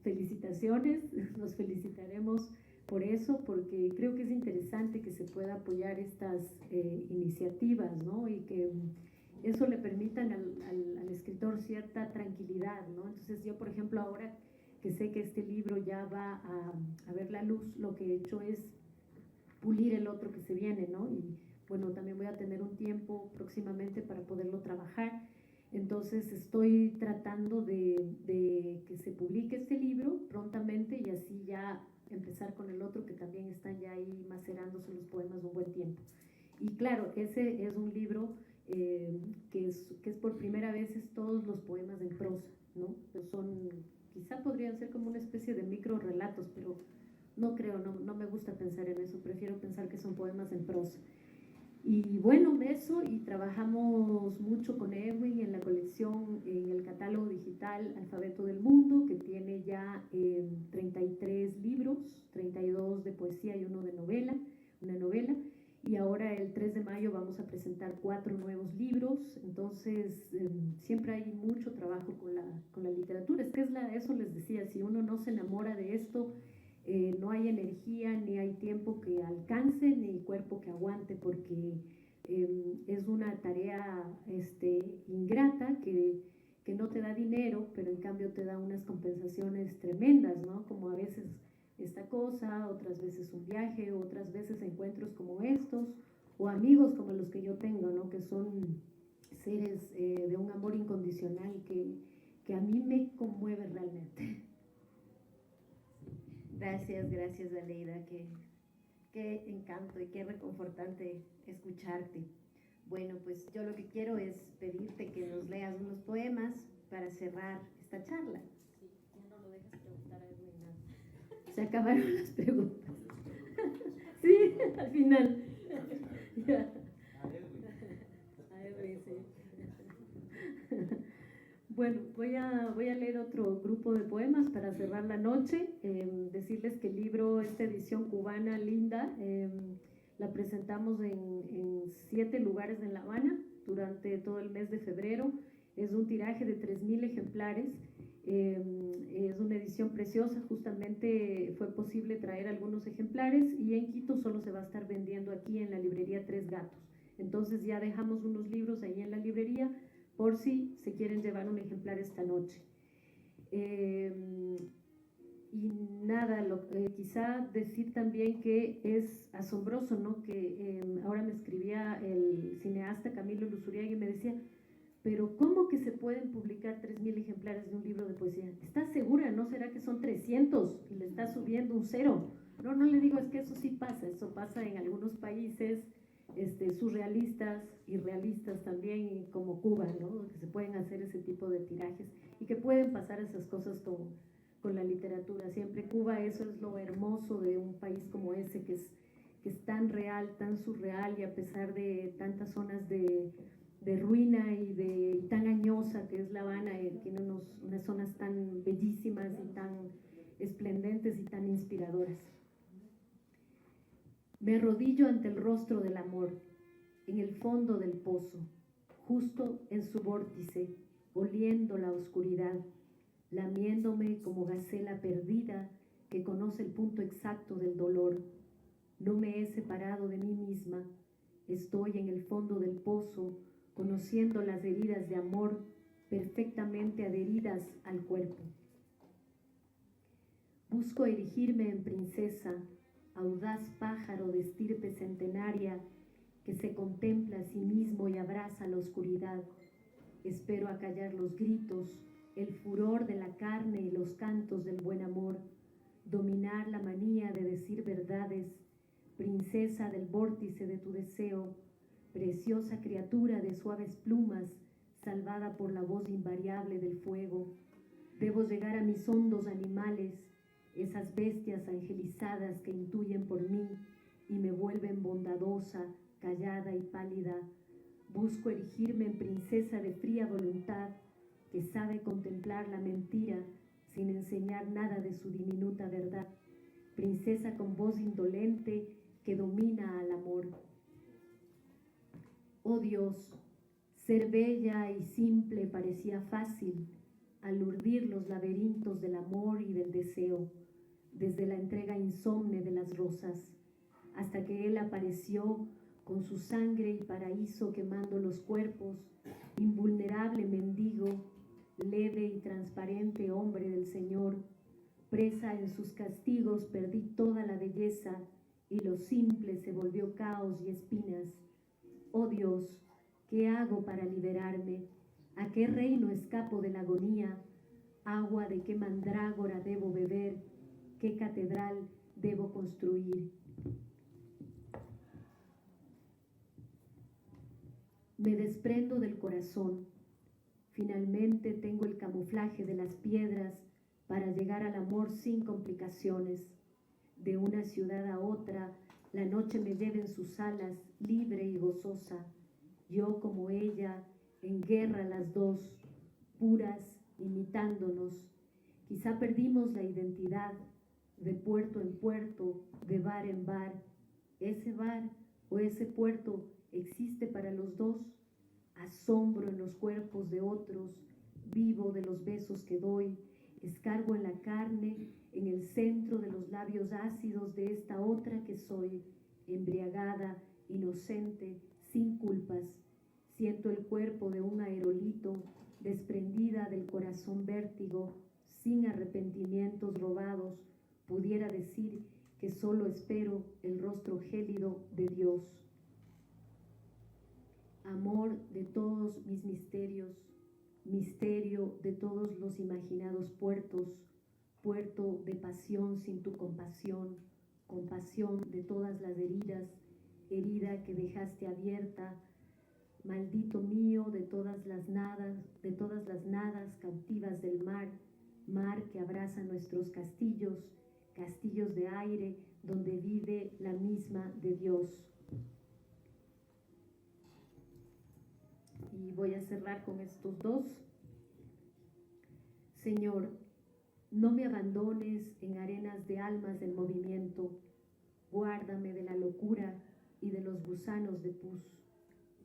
felicitaciones, nos felicitaremos por eso, porque creo que es interesante que se pueda apoyar estas iniciativas, ¿no? Y que eso le permitan al escritor cierta tranquilidad, ¿no? Entonces yo, por ejemplo, ahora que sé que este libro ya va a ver la luz, lo que he hecho es pulir el otro que se viene, ¿no? Y bueno, también voy a tener un tiempo próximamente para poderlo trabajar. Entonces estoy tratando de que se publique este libro prontamente y así ya empezar con el otro que también están ya ahí macerándose los poemas un buen tiempo. Y claro, ese es un libro que es por primera vez es todos los poemas en prosa, ¿no? Pues quizá podrían ser como una especie de micro relatos, pero no creo, no me gusta pensar en eso, prefiero pensar que son poemas en prosa. Y bueno, eso, y trabajamos mucho con Edwin en la colección, en el catálogo digital Alfabeto del Mundo, que tiene ya 33 libros, 32 de poesía y uno de una novela, y ahora el 3 de mayo vamos a presentar 4 nuevos libros. Entonces siempre hay mucho trabajo con la literatura. Es que eso les decía, si uno no se enamora de esto, no hay energía, ni hay tiempo que alcance, ni cuerpo que aguante, porque es una tarea ingrata que no te da dinero, pero en cambio te da unas compensaciones tremendas, ¿no? Como a veces esta cosa, otras veces un viaje, otras veces encuentros como estos, o amigos como los que yo tengo, ¿no? Que son seres de un amor incondicional que a mí me conmueve realmente. Gracias Aleida, qué encanto y qué reconfortante escucharte. Bueno, pues yo lo que quiero es pedirte que nos leas unos poemas para cerrar esta charla. Sí, ya no lo dejas preguntar a Edwin nada. Se acabaron las preguntas. Sí, al final. Ya. A Edwin, sí. Bueno, voy a leer otro grupo de poemas para cerrar la noche. Decirles que el libro, esta edición cubana linda, la presentamos en 7 lugares en La Habana durante todo el mes de febrero. Es un tiraje de 3,000 ejemplares. Es una edición preciosa, justamente fue posible traer algunos ejemplares y en Quito solo se va a estar vendiendo aquí en la librería Tres Gatos. Entonces ya dejamos unos libros ahí en la librería por si se quieren llevar un ejemplar esta noche. Y nada, quizá decir también que es asombroso, ¿no? Que ahora me escribía el cineasta Camilo Luzuriaga y me decía, pero ¿cómo que se pueden publicar 3,000 ejemplares de un libro de poesía? ¿Estás segura? ¿No será que son 300 y le está subiendo un cero? No, no le digo, es que eso sí pasa, eso pasa en algunos países surrealistas y realistas también, como Cuba, ¿no? Que se pueden hacer ese tipo de tirajes y que pueden pasar esas cosas con la literatura. Siempre Cuba, eso es lo hermoso de un país como ese, que es tan real, tan surreal, y a pesar de tantas zonas de ruina y tan añosa que es La Habana, tiene unas zonas tan bellísimas y tan esplendentes y tan inspiradoras. Me arrodillo ante el rostro del amor, en el fondo del pozo, justo en su vórtice, oliendo la oscuridad, lamiéndome como gacela perdida que conoce el punto exacto del dolor. No me he separado de mí misma, estoy en el fondo del pozo, conociendo las heridas de amor perfectamente adheridas al cuerpo. Busco erigirme en princesa, audaz pájaro de estirpe centenaria que se contempla a sí mismo y abraza la oscuridad. Espero acallar los gritos, el furor de la carne y los cantos del buen amor, dominar la manía de decir verdades, princesa del vórtice de tu deseo, preciosa criatura de suaves plumas, salvada por la voz invariable del fuego. Debo llegar a mis hondos animales, esas bestias angelizadas que intuyen por mí y me vuelven bondadosa, callada y pálida. Busco erigirme en princesa de fría voluntad, que sabe contemplar la mentira sin enseñar nada de su diminuta verdad. Princesa con voz indolente que domina al amor. Oh Dios, ser bella y simple parecía fácil al urdir los laberintos del amor y del deseo, desde la entrega insomne de las rosas, hasta que Él apareció con su sangre y paraíso quemando los cuerpos, invulnerable mendigo, leve y transparente hombre del Señor. Presa en sus castigos perdí toda la belleza y lo simple se volvió caos y espinas. Oh Dios, ¿qué hago para liberarme? ¿A qué reino escapo de la agonía? ¿Agua de qué mandrágora debo beber? ¿Qué catedral debo construir? Me desprendo del corazón. Finalmente tengo el camuflaje de las piedras para llegar al amor sin complicaciones. De una ciudad a otra, la noche me lleva en sus alas, libre y gozosa. Yo como ella, en guerra las dos, puras, imitándonos. Quizá perdimos la identidad, de puerto en puerto, de bar en bar. Ese bar o ese puerto existe para los dos. Asombro en los cuerpos de otros, vivo de los besos que doy, escargo en la carne, en el centro de los labios ácidos de esta otra que soy, embriagada, inocente, sin culpas. Siento el cuerpo de un aerolito, desprendida del corazón vértigo, sin arrepentimientos robados, pudiera decir que solo espero el rostro gélido de Dios. Amor de todos mis misterios, misterio de todos los imaginados puertos, puerto de pasión sin tu compasión, compasión de todas las heridas, herida que dejaste abierta, maldito mío de todas las nadas cautivas del mar, mar que abraza nuestros castillos, castillos de aire donde vive la misma de Dios. Y voy a cerrar con estos dos. Señor, no me abandones en arenas de almas del movimiento. Guárdame de la locura y de los gusanos de pus.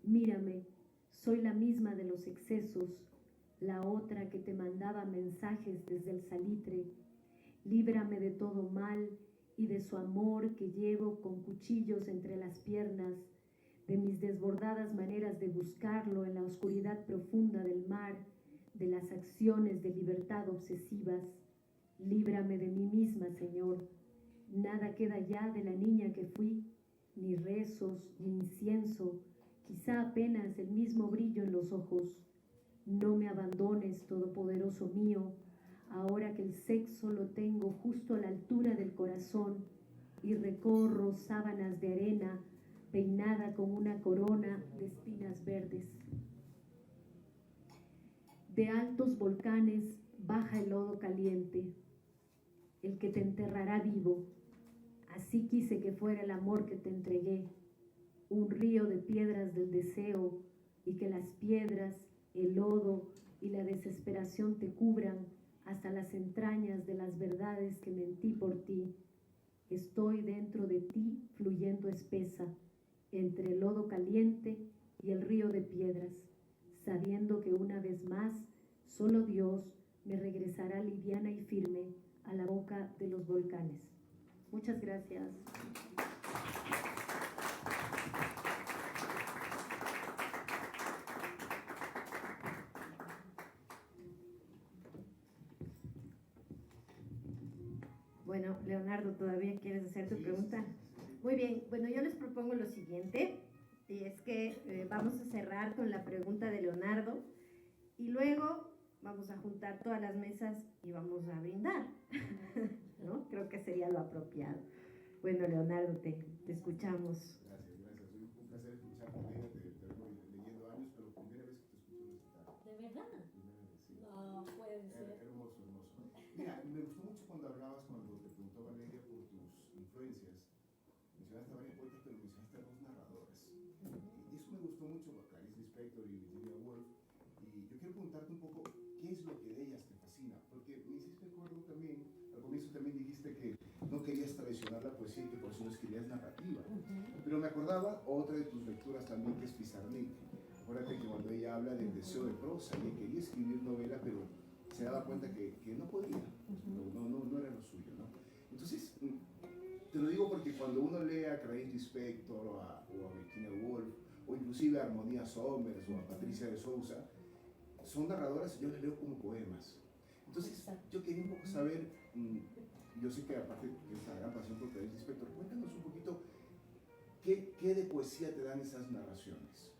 Mírame, soy la misma de los excesos, la otra que te mandaba mensajes desde el salitre. Líbrame de todo mal y de su amor que llevo con cuchillos entre las piernas, de mis desbordadas maneras de buscarlo en la oscuridad profunda del mar, de las acciones de libertad obsesivas. Líbrame de mí misma, Señor. Nada queda ya de la niña que fui, ni rezos, ni incienso, quizá apenas el mismo brillo en los ojos. No me abandones, Todopoderoso mío, ahora que el sexo lo tengo justo a la altura del corazón y recorro sábanas de arena peinada con una corona de espinas verdes. De altos volcanes baja el lodo caliente, el que te enterrará vivo. Así quise que fuera el amor que te entregué, un río de piedras del deseo, y que las piedras, el lodo y la desesperación te cubran hasta las entrañas de las verdades que mentí por ti. Estoy dentro de ti fluyendo espesa, entre el lodo caliente y el río de piedras, sabiendo que una vez más, solo Dios me regresará liviana y firme a la boca de los volcanes. Muchas gracias. Bueno, Leonardo, ¿todavía quieres hacer tu Sí, pregunta? sí, sí, sí. Muy bien, bueno, yo les propongo lo siguiente, y es que vamos a cerrar con la pregunta de Leonardo, y luego vamos a juntar todas las mesas y vamos a brindar, ¿no? Creo que sería lo apropiado. Bueno, Leonardo, te escuchamos. Gracias, gracias. Un placer escucharte. Te vengo leyendo años, pero primera vez que te escucho recitar. ¿De verdad? Primera vez, sí. No puede ser. Hermoso, hermoso. Mira, me gustó mucho cuando hablabas, cuando te preguntó Valeria por tus influencias. Mencionaste a varios poetas, pero mencionaste a dos narradoras. Y eso me gustó mucho, Clarice Lispector y Virginia Woolf. Y yo quiero preguntarte un poco, ¿qué es lo que de ellas te fascina? Porque me hiciste acuerdo también, al comienzo también dijiste que no querías traicionar la poesía y que por eso no escribías narrativa. Pero me acordaba otra de tus lecturas también, que es Pizarnik. Acuérdate que cuando ella habla del deseo de prosa, ella quería escribir novela, pero se daba cuenta que no podía, no era lo suyo, ¿no? Entonces, te lo digo porque cuando uno lee a Clarice Lispector o a Virginia Woolf, o inclusive a Armonía Somers o a Patricia de Sousa, son narradoras, yo las leo como poemas. Entonces, yo quería un poco saber, yo sé que aparte de esta gran pasión por Clarice Lispector, cuéntanos un poquito qué de poesía te dan esas narraciones.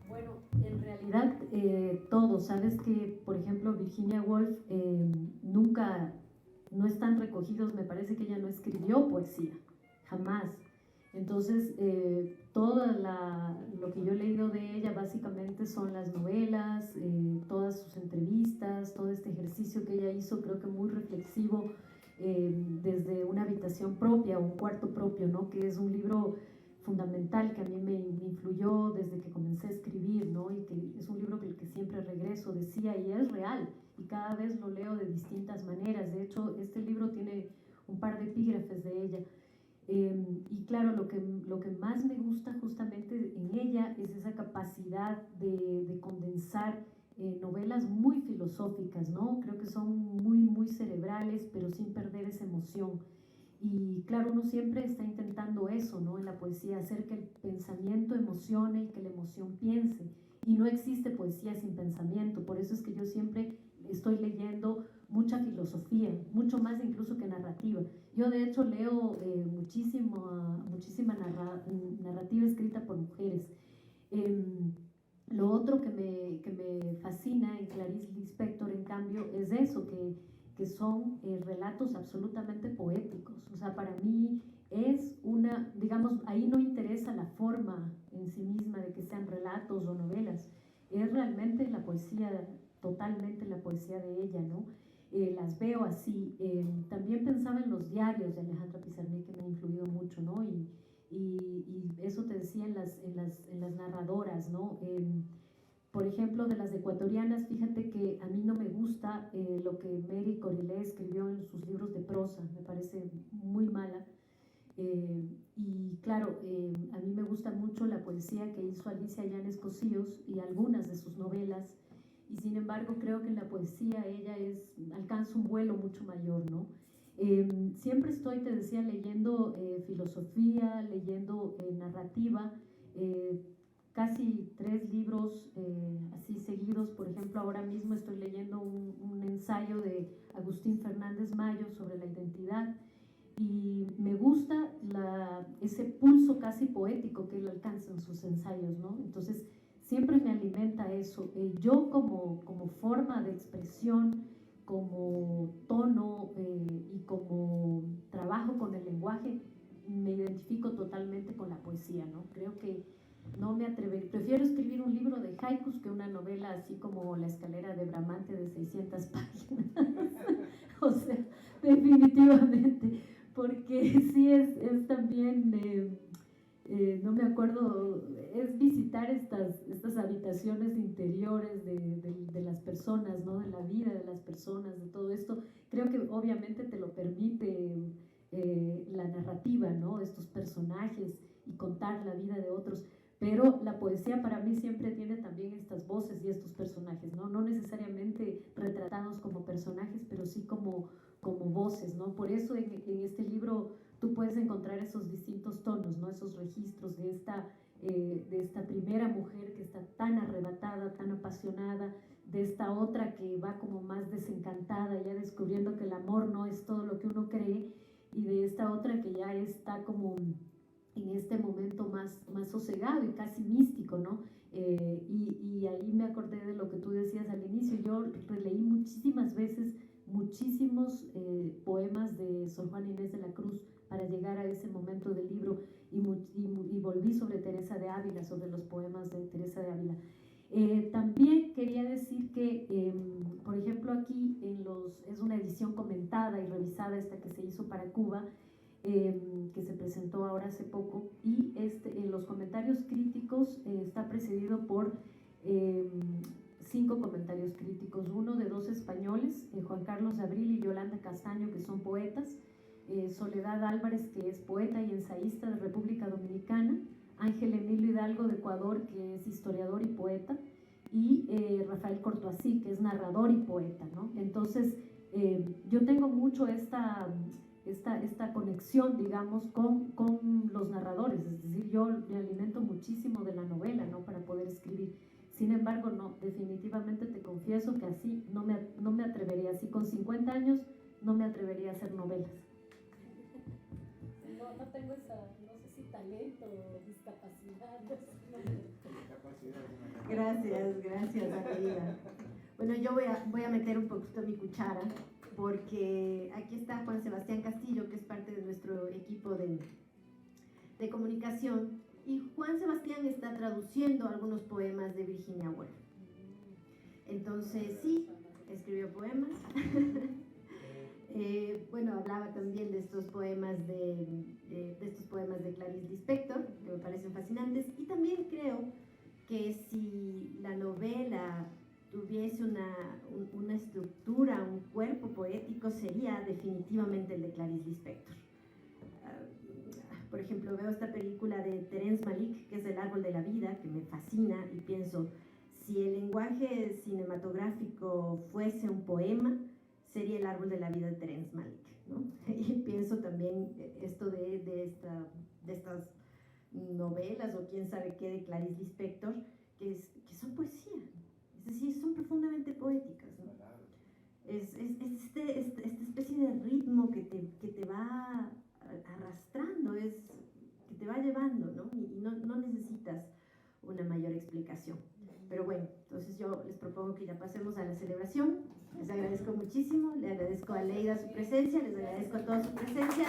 Bueno, en realidad todo, sabes que por ejemplo Virginia Woolf nunca, no están recogidos, me parece que ella no escribió poesía, jamás. Entonces todo lo que yo he leído de ella básicamente son las novelas, todas sus entrevistas, todo este ejercicio que ella hizo, creo que muy reflexivo, desde una habitación propia, un cuarto propio, ¿no? Que es un libro fundamental que a mí me influyó desde que comencé a escribir, ¿no? Y que es un libro que siempre regreso, decía, y es real, y cada vez lo leo de distintas maneras. De hecho, este libro tiene un par de epígrafes de ella. Y claro, lo que más me gusta justamente en ella es esa capacidad de condensar novelas muy filosóficas, ¿no? Creo que son muy cerebrales, pero sin perder esa emoción. Y claro, uno siempre está intentando eso, ¿no? En la poesía, hacer que el pensamiento emocione y que la emoción piense. Y no existe poesía sin pensamiento, por eso es que yo siempre estoy leyendo mucha filosofía, mucho más incluso que narrativa. Yo de hecho leo muchísima narrativa escrita por mujeres. Lo otro que me fascina en Clarice Lispector, en cambio, es eso, que son relatos absolutamente poéticos. O sea, para mí es una, digamos, ahí no interesa la forma en sí misma de que sean relatos o novelas, es realmente la poesía, totalmente la poesía de ella, ¿no? Las veo así. También pensaba en los diarios de Alejandra Pizarnik, que me ha influido mucho, ¿no? Y eso te decía en las narradoras, ¿no? Por ejemplo, de las ecuatorianas, fíjate que a mí no me gusta lo que Mary Corilé escribió en sus libros de prosa, me parece muy mala. Y claro, a mí me gusta mucho la poesía que hizo Alicia Llanes Cosíos y algunas de sus novelas, y sin embargo creo que en la poesía ella alcanza un vuelo mucho mayor, ¿no? Siempre estoy, te decía, leyendo filosofía, leyendo narrativa. casi 3 libros así seguidos. Por ejemplo, ahora mismo estoy leyendo un ensayo de Agustín Fernández Mayo sobre la identidad, y me gusta ese pulso casi poético que él alcanza en sus ensayos, ¿no? Entonces siempre me alimenta eso. Yo como forma de expresión, como tono y como trabajo con el lenguaje, me identifico totalmente con la poesía, ¿no? Creo que no me atrevería, prefiero escribir un libro de haikus que una novela así como La escalera de Bramante de 600 páginas. O sea, definitivamente, porque sí es también, no me acuerdo, es visitar estas habitaciones interiores de las personas, ¿no? De la vida de las personas, de todo esto. Creo que obviamente te lo permite la narrativa, ¿no? Estos personajes y contar la vida de otros. Pero la poesía para mí siempre tiene también estas voces y estos personajes, ¿no? No necesariamente retratados como personajes, pero sí como voces, ¿no? Por eso en este libro tú puedes encontrar esos distintos tonos, ¿no? Esos registros de esta primera mujer que está tan arrebatada, tan apasionada, de esta otra que va como más desencantada, ya descubriendo que el amor no es todo lo que uno cree, y de esta otra que ya está como en este momento más sosegado y casi místico, ¿no? Y ahí me acordé de lo que tú decías al inicio. Yo releí muchísimas veces muchísimos poemas de Sor Juana Inés de la Cruz para llegar a ese momento del libro, y volví sobre Teresa de Ávila, sobre los poemas de Teresa de Ávila. También quería decir que, por ejemplo, aquí es una edición comentada y revisada esta que se hizo para Cuba, que se presentó ahora hace poco, y en los comentarios críticos está precedido por 5 comentarios críticos, uno de 2 españoles, Juan Carlos de Abril y Yolanda Castaño, que son poetas, Soledad Álvarez, que es poeta y ensayista de República Dominicana, Ángel Emilio Hidalgo de Ecuador, que es historiador y poeta, y Rafael Cortoasí, que es narrador y poeta, ¿no? Entonces yo tengo mucho esta conexión, digamos, con los narradores, es decir, yo me alimento muchísimo de la novela, ¿no? Para poder escribir. Sin embargo, no, definitivamente te confieso que así no me atrevería, así con 50 años no me atrevería a hacer novelas. No tengo esa, no sé si talento o discapacidad. Gracias, Aleida. Bueno, yo voy a meter un poquito mi cuchara, porque aquí está Juan Sebastián Castillo, que es parte de nuestro equipo de comunicación, y Juan Sebastián está traduciendo algunos poemas de Virginia Woolf. Entonces, sí, escribió poemas. Bueno, hablaba también de estos poemas de Clarice Lispector, que me parecen fascinantes, y también creo que si la novela tuviese una estructura, un cuerpo poético, sería definitivamente el de Clarice Lispector. Por ejemplo, veo esta película de Terrence Malick, que es El árbol de la vida, que me fascina, y pienso, si el lenguaje cinematográfico fuese un poema, sería El árbol de la vida de Terrence Malick, ¿no? Y pienso también esto de estas novelas, o quién sabe qué, de Clarice Lispector, que son poesía, es decir, son profundamente poéticas, ¿no? Es esta especie de ritmo que te va arrastrando, que te va llevando, ¿no? Y no necesitas una mayor explicación. Pero bueno, entonces yo les propongo que ya pasemos a la celebración. Les agradezco muchísimo, le agradezco a Aleida su presencia, les agradezco a todos su presencia.